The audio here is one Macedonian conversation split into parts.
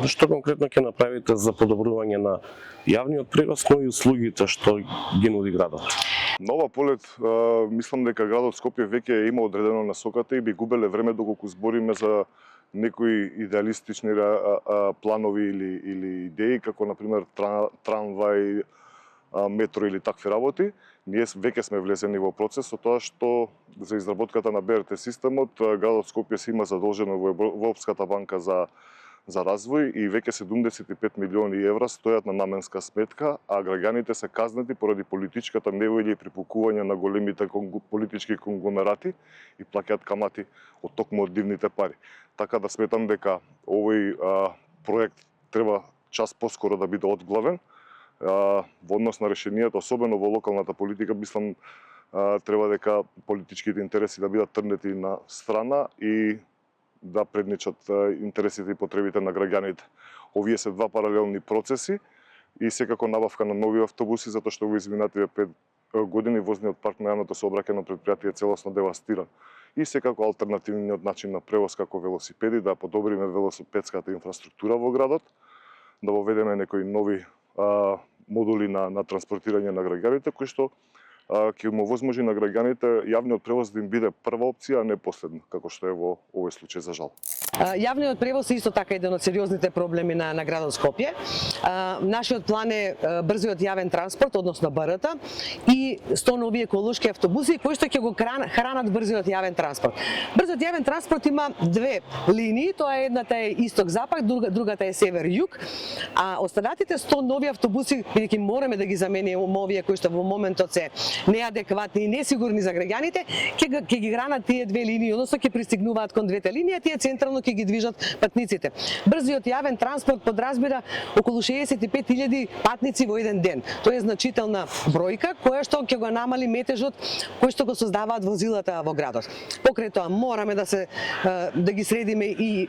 Што конкретно ќе направите за подобрување на јавниот превоз, но и услугите што ги нуди градот? Нова полет, мислам дека градот Скопје веќе има одредено насоката и би губеле време доколку збориме за некои идеалистични планови или идеи, како например трамвај, метро или такви работи. Ние веќе сме влезени во процес со тоа што за изработката на БРТ системот градот Скопје се има задолжено во Европската банка за развој и веќе 75 милиони евра стојат на наменска сметка, а граѓаните се казнати поради политичката неволја и припукување на големите политички конгломерати и плаќаат камати од токму од дивните пари. Така да сметам дека овој проект треба час поскоро да биде одглавен. Во однос на решенијата, особено во локалната политика, мислам треба дека политичките интереси да бидат трнети на страна и да предничат интересите и потребите на граѓаните. Овие се два паралелни процеси и секако набавка на нови автобуси, затоа што во изминативе 5 години возниот парк на јавното сообраќајно предпријатие е целосно девастиран. И секако алтернативниот начин на превоз како велосипеди, да подобриме велосипедската инфраструктура во градот, да воведеме некои нови модули на транспортирање на граѓаните, кои што ќе му возможи на граѓаните јавниот превоз да им биде прва опција, а не последна, како што е во овој случај за жал. Јавниот превоз е исто така еден од сериозните проблеми на градот Скопје. Нашиот план е брзиот јавен транспорт, односно БРТ, и 100 нови еколошки автобуси кои што ќе го хранат брзиот јавен транспорт. Брзиот јавен транспорт има две линии, тоа е едната е исток-запад, другата е север-југ, а останатите 100 нови автобуси, бидејќи мораме да ги замениме овие кои што во моментот се неадекватни и несигурни за граѓаните, ќе ги хранат тие две линии, односно ќе пристигнуваат кон двете линии, а тие централно ќе ги движат патниците. Брзиот јавен транспорт подразбира околу 65.000 патници во еден ден. Тоа е значителна бројка која што ќе го намали метежот кој што го создаваат возилата во градот. Покрај тоа мораме да ги средиме и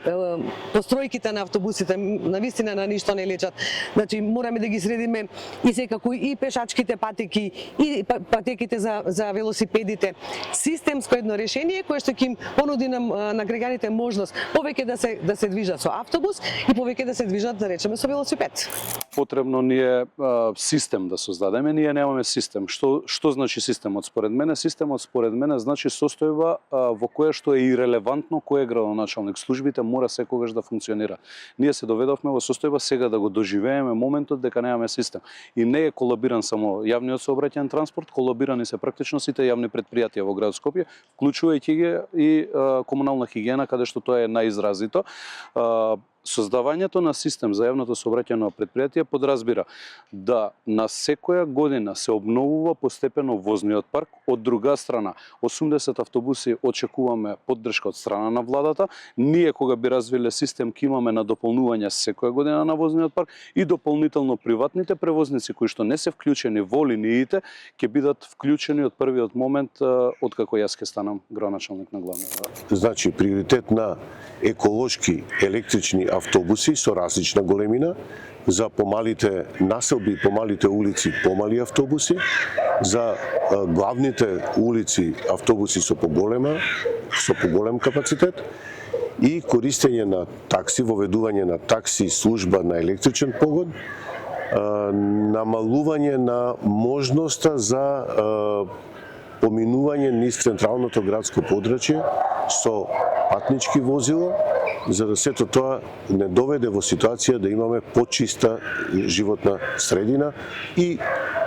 постројките на автобусите, навистина на ништо не лечат. Значи мораме да ги средиме и секако и пешачките патеки и патеките за велосипедите. Системско едно решение кое што ќе им понуди на граѓаните можност повеќе да се движат со автобус и повеќе да се движат, да речеме, со велосипед. Потребно ни е систем да создадеме, ние немаме систем. Што значи системот? Според мене, системот според мене значи состојба во која што е ирелевантно кој е градоначалник. Службите мора секогаш да функционира. Ние се доведовме во состојба сега да го доживееме моментот дека немаме систем. И не е колабиран само јавниот сообраќајен транспорт, колабирани се практично сите јавни предпријатија во град Скопје, вклучувајќи ги и комунална хигиена, каде што тоа е најизразито. Создавањето на систем за јавното сообраќајно предпријатие подразбира да на секоја година се обновува постепено возниот парк. Од друга страна, 80 автобуси очекуваме поддршка од страна на владата. Ние кога би развиле систем ќе имаме на дополнување секоја година на возниот парк и дополнително приватните превозници кои што не се вклучени во линиите ќе бидат вклучени од првиот момент од како јас ќе станам градоначалник на главниот град. Значи приоритет на еколошки електрични автобуси со различна големина, за помалите населби, помалите улици, помали автобуси, за главните улици автобуси со поголем капацитет и користење на такси, воведување на такси служба на електричен погон, намалување на можноста за поминување низ централното градско подрачје со патнички возила, за да сето тоа не доведе во ситуација да имаме почиста животна средина и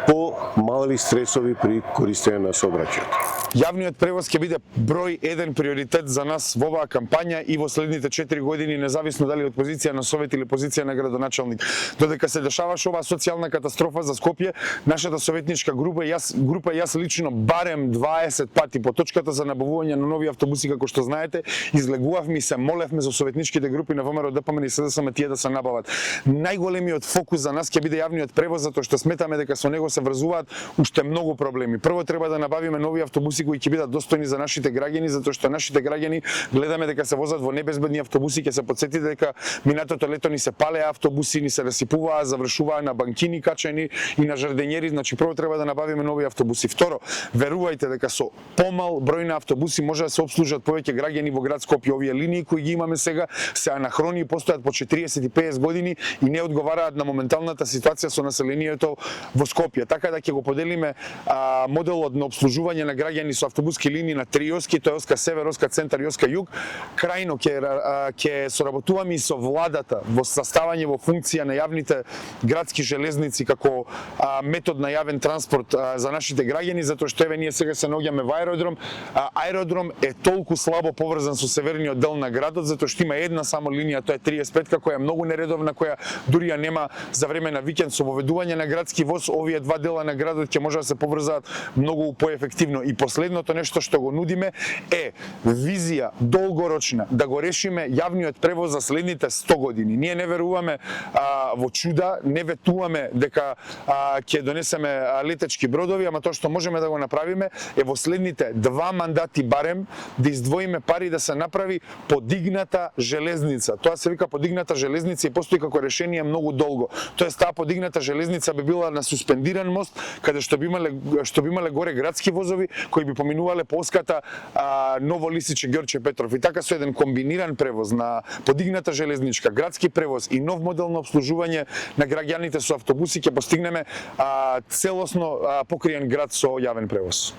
по-мали стресови при користење на сообраќајот. Јавниот превоз ќе биде број 1 приоритет за нас во оваа кампања и во следните 4 години, независно дали од позиција на совет или позиција на градоначалник. Додека се дешаваше оваа социјална катастрофа за Скопје, нашата советничка група и јас лично барем 20 пати по точката за набавување на нови автобуси, како што знаете, излегувавме и се молевме за советничките групи на ВМРО, ДПМН и СДСМ тие да се набават. Најголемиот фокус за нас ќе биде јавниот превоз, затоа што сметаме дека со него се врзуваат уште многу проблеми. Прво треба да набавиме нови автобуси автобуси кои ќе бидат достојни за нашите граѓани, затоа што нашите граѓани гледаме дека се возат во небезбедни автобуси, ќе се потсетите дека минатото лето ни се палеа автобуси, ни се расипуваа, завршуваа на банкини качени и на жарденјери, значи прво треба да набавиме нови автобуси. Второ, верувајте дека со помал број на автобуси може да се обслужат повеќе граѓани во град Скопје. Овие линии кои ги имаме сега се анахрони и постојат по 40 и 50 години и не одговараат на моменталната ситуација со населението во Скопје. Така да ќе го поделиме моделот на обслужување на граѓани со автобуски линии на 3 оски, тоа е оска север, оска центар и оска југ. Крајно ќе соработуваме и со владата во составање во функција на јавните градски железници како метод на јавен транспорт за нашите граѓани, затоа што еве ние сега се наоѓаме во аеродром. Аеродром е толку слабо поврзан со северниот дел на градот, затоа што има една само линија, тоа е 35-ка, која е многу нередовна, која дури ја нема за време на викенд. Со воведување на градски воз, овие два дела на градот ќе може да се поврзаат многу поефективно. И последното нешто што го нудиме е визија долгорочна да го решиме јавниот превоз за следните 100 години. Ние не веруваме во чуда, не ветуваме дека ќе донесеме летечки бродови, ама тоа што можеме да го направиме е во следните 2 мандати барем да издвоиме пари да се направи подигната железница. Тоа се вика подигната железница и постои како решение многу долго. Тоест таа подигната железница би била на суспендиран мост, каде што би имале горе градски возови кои би поминувале по оската Ново Лисиче Ѓорче Петров. И така со еден комбиниран превоз на подигната железничка, градски превоз и нов модел на обслужување на граѓаните со автобуси ќе постигнеме целосно покриен град со јавен превоз.